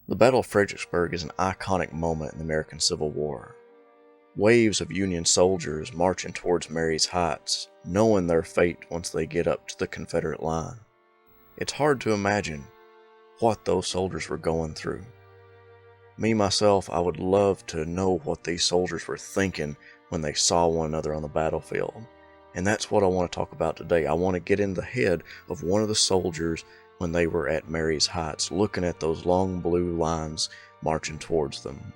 The Battle of Fredericksburg is an iconic moment in the American Civil War. Waves of Union soldiers marching towards Marye's Heights, knowing their fate once they get up to the Confederate line. It's hard to imagine what those soldiers were going through. Me, myself, I would love to know what these soldiers were thinking when they saw one another on the battlefield. And that's what I want to talk about today. I want to get in the head of one of the soldiers when they were at Marye's Heights, looking at those long blue lines marching towards them.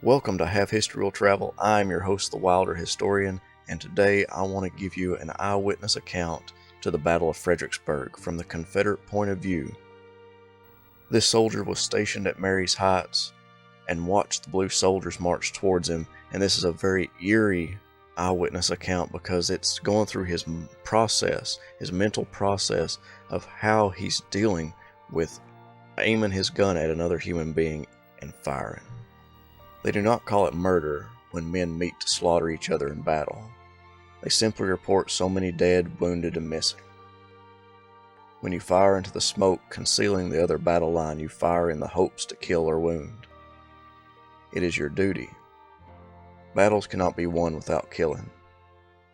Welcome to Half History Will Travel. I'm your host, the Wilder Historian, and today I want to give you an eyewitness account to the Battle of Fredericksburg from the Confederate point of view. This soldier was stationed at Marye's Heights and watched the blue soldiers march towards him, and this is a very eerie eyewitness account because it's going through his process, his mental process of how he's dealing with aiming his gun at another human being and firing. They do not call it murder when men meet to slaughter each other in battle. They simply report so many dead, wounded, and missing. When you fire into the smoke concealing the other battle line, you fire in the hopes to kill or wound. It is your duty. Battles cannot be won without killing,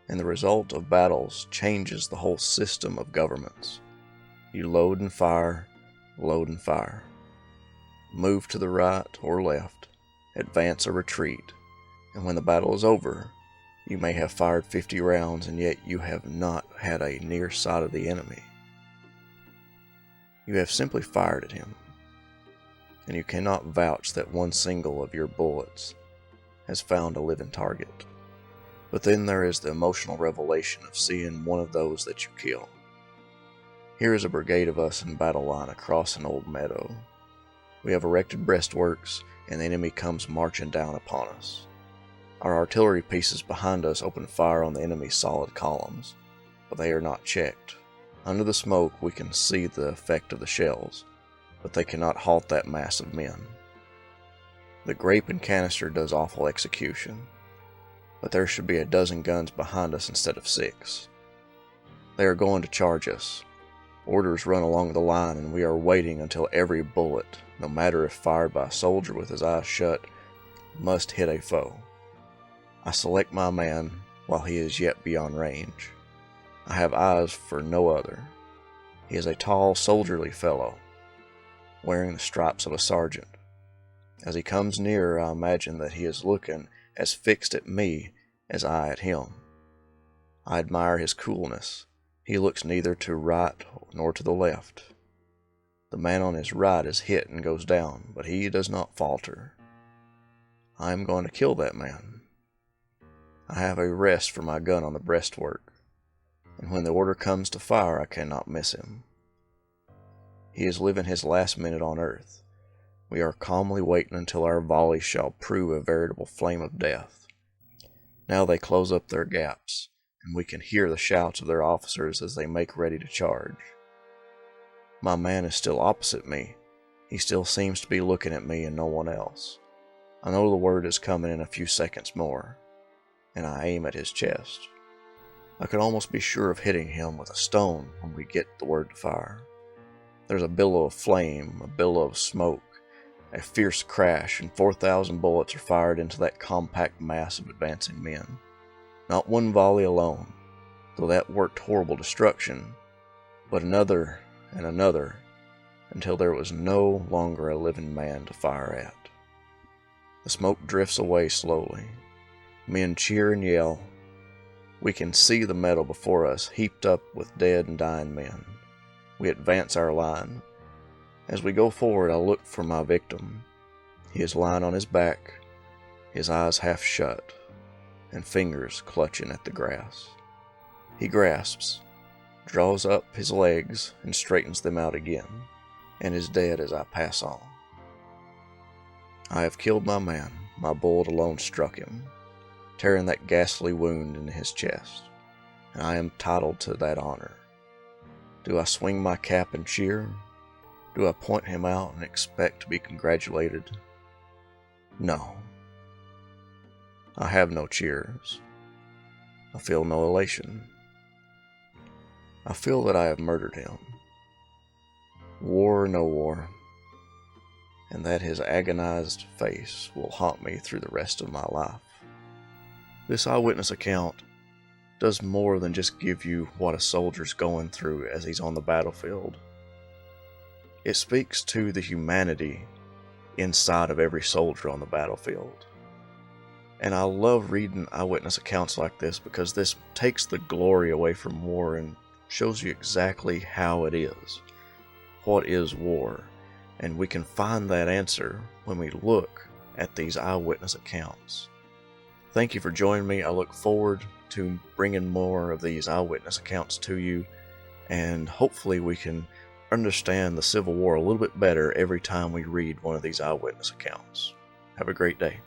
and the result of battles changes the whole system of governments. You load and fire, move to the right or left, advance or retreat, and when the battle is over, you may have fired 50 rounds and yet you have not had a near sight of the enemy. You have simply fired at him, and you cannot vouch that one single of your bullets has found a living target. But then there is the emotional revelation of seeing one of those that you kill. Here is a brigade of us in battle line across an old meadow. We have erected breastworks, and the enemy comes marching down upon us. Our artillery pieces behind us open fire on the enemy's solid columns, but they are not checked. Under the smoke we can see the effect of the shells, but they cannot halt that mass of men. The grape and canister does awful execution, but there should be a dozen guns behind us instead of 6. They are going to charge us. Orders run along the line, and we are waiting until every bullet, no matter if fired by a soldier with his eyes shut, must hit a foe. I select my man while he is yet beyond range. I have eyes for no other. He is a tall, soldierly fellow, wearing the stripes of a sergeant. As he comes nearer, I imagine that he is looking as fixed at me as I at him. I admire his coolness. He looks neither to right nor to the left. The man on his right is hit and goes down, but he does not falter. I am going to kill that man. I have a rest for my gun on the breastwork, and when the order comes to fire, I cannot miss him. He is living his last minute on earth. We are calmly waiting until our volley shall prove a veritable flame of death. Now they close up their gaps, and we can hear the shouts of their officers as they make ready to charge. My man is still opposite me. He still seems to be looking at me and no one else. I know the word is coming in a few seconds more, and I aim at his chest. I could almost be sure of hitting him with a stone when we get the word to fire. There's a billow of flame, a billow of smoke, a fierce crash, and 4,000 bullets are fired into that compact mass of advancing men. Not one volley alone, though that worked horrible destruction, but another and another, until there was no longer a living man to fire at. The smoke drifts away slowly. Men cheer and yell. We can see the meadow before us, heaped up with dead and dying men. We advance our line. As we go forward, I look for my victim. He is lying on his back, his eyes half shut, and fingers clutching at the grass. He grasps, draws up his legs, and straightens them out again, and is dead as I pass on. I have killed my man. My bullet alone struck him, tearing that ghastly wound in his chest, and I am entitled to that honor. Do I swing my cap and cheer? Do I point him out and expect to be congratulated? No. I have no cheers. I feel no elation. I feel that I have murdered him. War or no war, and that his agonized face will haunt me through the rest of my life. This eyewitness account does more than just give you what a soldier's going through as he's on the battlefield. It speaks to the humanity inside of every soldier on the battlefield. And I love reading eyewitness accounts like this because this takes the glory away from war and shows you exactly how it is. What is war? And we can find that answer when we look at these eyewitness accounts. Thank you for joining me. I look forward to bringing more of these eyewitness accounts to you, and hopefully we can understand the Civil War a little bit better every time we read one of these eyewitness accounts. Have a great day.